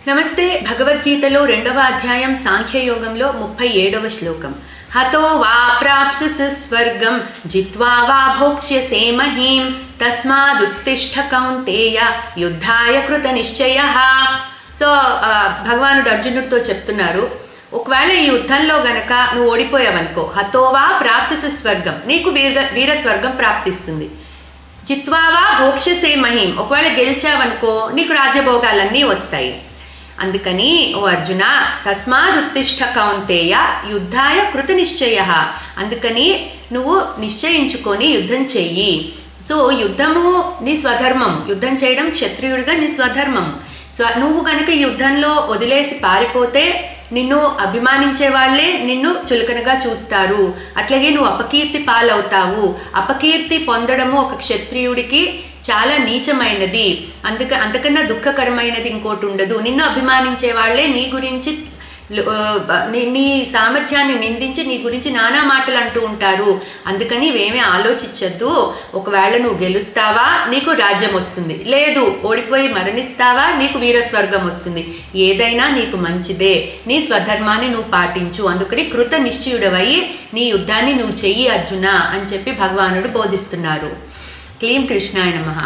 నమస్తే. భగవద్గీతలో 2వ అధ్యాయం సాంఖ్యయోగంలో 37వ శ్లోకం. హతో వా ప్రాప్స్యసి స్వర్గం జిత్వా వా భోక్ష్యసే మహీం తస్మాదుత్తిష్ఠ కౌంతేయ యుద్ధాయ కృత నిశ్చయః. సో భగవానుడు అర్జునుడితో చెప్తున్నారు, ఒకవేళ ఈ యుద్ధంలో గనక నువ్వు ఓడిపోయావనుకో, హతోవా ప్రాప్స్యసి స్వర్గం, నీకు వీర స్వర్గం ప్రాప్తిస్తుంది. జిత్వావా భోక్ష్యసే మహీం, ఒకవేళ గెలిచావనుకో నీకు రాజ్యభోగాలన్నీ వస్తాయి. అందుకని ఓ అర్జున, తస్మాదుత్తిష్ఠ కౌంతేయ యుద్ధాయ కృత నిశ్చయః, అందుకని నువ్వు నిశ్చయించుకొని యుద్ధం చెయ్యి. సో యుద్ధము నీ స్వధర్మం, యుద్ధం చేయడం క్షత్రియుడిగా నీ స్వధర్మం. సో నువ్వు కనుక ఈ యుద్ధంలో వదిలేసి పారిపోతే నిన్ను అభిమానించే వాళ్ళే నిన్ను చులకనగా చూస్తారు, అట్లాగే నువ్వు అపకీర్తి పాలవుతావు. అపకీర్తి పొందడము ఒక క్షత్రియుడికి చాలా నీచమైనది, అంతకన్నా దుఃఖకరమైనది ఇంకోటి ఉండదు. నిన్ను అభిమానించే వాళ్ళే నీ గురించి నీ సామర్థ్యాన్ని నిందించి నీ గురించి నానా మాటలు అంటూ ఉంటారు. అందుకని ఇవేమీ ఆలోచించద్దు. ఒకవేళ నువ్వు గెలుస్తావా నీకు రాజ్యం వస్తుంది, లేదు ఓడిపోయి మరణిస్తావా నీకు వీరస్వర్గం వస్తుంది. ఏదైనా నీకు మంచిదే, నీ స్వధర్మాన్ని నువ్వు పాటించు. అందుకని కృత నిశ్చయుడవై నీ యుద్ధాన్ని నువ్వు చెయ్యి అర్జున అని చెప్పి భగవానుడు బోధిస్తున్నారు. క్లీం కృష్ణాయ నమః.